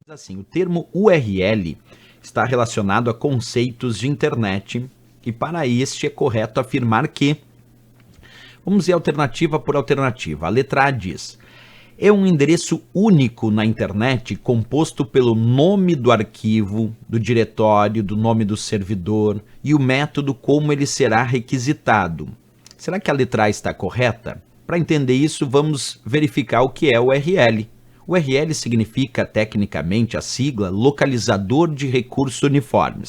Assim, o termo URL está relacionado a conceitos de internet e para este é correto afirmar que, vamos ver alternativa por alternativa. A letra A diz: é um endereço único na internet composto pelo nome do arquivo, do diretório, do nome do servidor e o método como ele será requisitado. Será que a letra A está correta? Para entender isso, vamos verificar o que é o URL. O URL significa, tecnicamente, a sigla Localizador de Recursos Uniformes.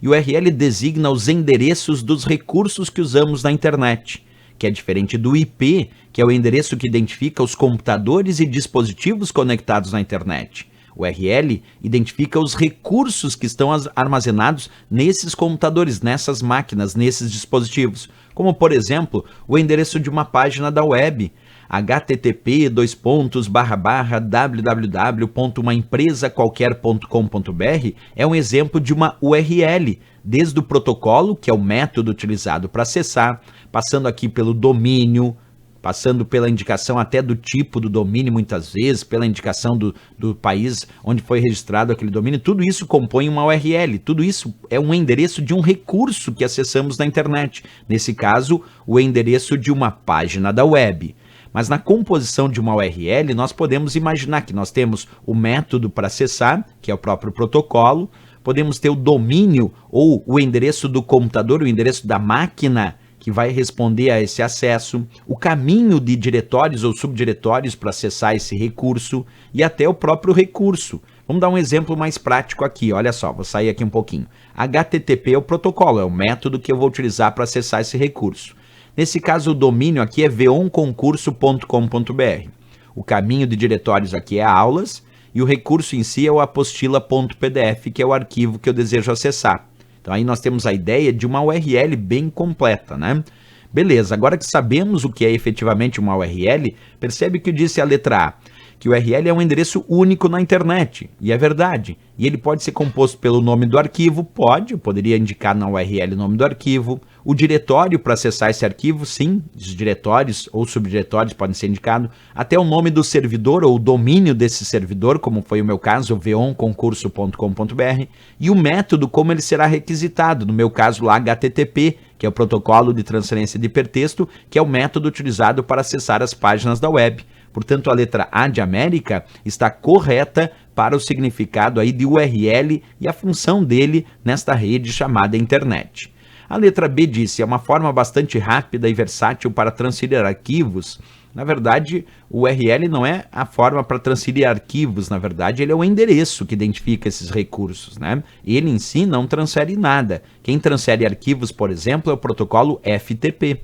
E o URL designa os endereços dos recursos que usamos na internet, que é diferente do IP, que é o endereço que identifica os computadores e dispositivos conectados na internet. O URL identifica os recursos que estão armazenados nesses computadores, nessas máquinas, nesses dispositivos, como, por exemplo, o endereço de uma página da web, http://www.umaempresaqualquer.com.br é um exemplo de uma URL, desde o protocolo, que é o método utilizado para acessar, passando aqui pelo domínio, passando pela indicação até do tipo do domínio, muitas vezes, pela indicação do país onde foi registrado aquele domínio. Tudo isso compõe uma URL, tudo isso é um endereço de um recurso que acessamos na internet. Nesse caso, o endereço de uma página da web. Mas na composição de uma URL, nós podemos imaginar que nós temos o método para acessar, que é o próprio protocolo, podemos ter o domínio ou o endereço do computador, o endereço da máquina que vai responder a esse acesso, o caminho de diretórios ou subdiretórios para acessar esse recurso e até o próprio recurso. Vamos dar um exemplo mais prático aqui, olha só, vou sair aqui um pouquinho. HTTP é o protocolo, é o método que eu vou utilizar para acessar esse recurso. Nesse caso, o domínio aqui é veonconcurso.com.br. O caminho de diretórios aqui é aulas e o recurso em si é o apostila.pdf, que é o arquivo que eu desejo acessar. Então aí nós temos a ideia de uma URL bem completa, né? Beleza, agora que sabemos o que é efetivamente uma URL, percebe que eu disse a letra A, que o URL é um endereço único na internet, e é verdade. E ele pode ser composto pelo nome do arquivo, eu poderia indicar na URL o nome do arquivo, o diretório para acessar esse arquivo, sim, os diretórios ou subdiretórios podem ser indicados, até o nome do servidor ou o domínio desse servidor, como foi o meu caso, veonconcurso.com.br, e o método como ele será requisitado, no meu caso lá HTTP, que é o protocolo de transferência de hipertexto, que é o método utilizado para acessar as páginas da web. Portanto, a letra A de América está correta para o significado aí de URL e a função dele nesta rede chamada internet. A letra B disse, é uma forma bastante rápida e versátil para transferir arquivos. Na verdade, o URL não é a forma para transferir arquivos, na verdade, ele é o endereço que identifica esses recursos, né? Ele em si não transfere nada. Quem transfere arquivos, por exemplo, é o protocolo FTP.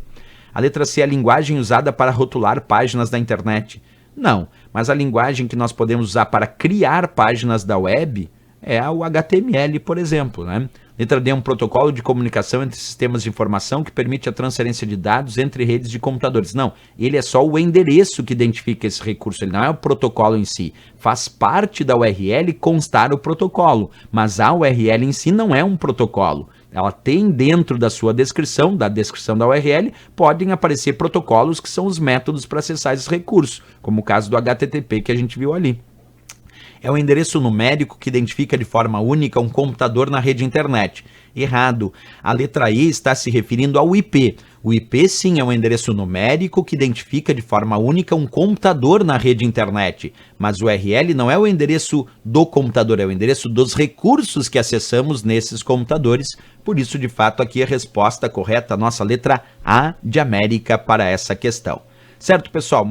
A letra C é a linguagem usada para rotular páginas da internet. Não, mas a linguagem que nós podemos usar para criar páginas da web é o HTML, por exemplo, né? Letra D é um protocolo de comunicação entre sistemas de informação que permite a transferência de dados entre redes de computadores. Não, ele é só o endereço que identifica esse recurso, ele não é o protocolo em si. Faz parte da URL constar o protocolo, mas a URL em si não é um protocolo. Ela tem dentro da sua descrição, da URL, podem aparecer protocolos que são os métodos para acessar esses recursos, como o caso do HTTP que a gente viu ali. É o endereço numérico que identifica de forma única um computador na rede internet. Errado. A letra E está se referindo ao IP. O IP, sim, é um endereço numérico que identifica de forma única um computador na rede internet. Mas o URL não é o endereço do computador, é o endereço dos recursos que acessamos nesses computadores. Por isso, de fato, aqui a resposta correta, a nossa letra A de América para essa questão. Certo, pessoal?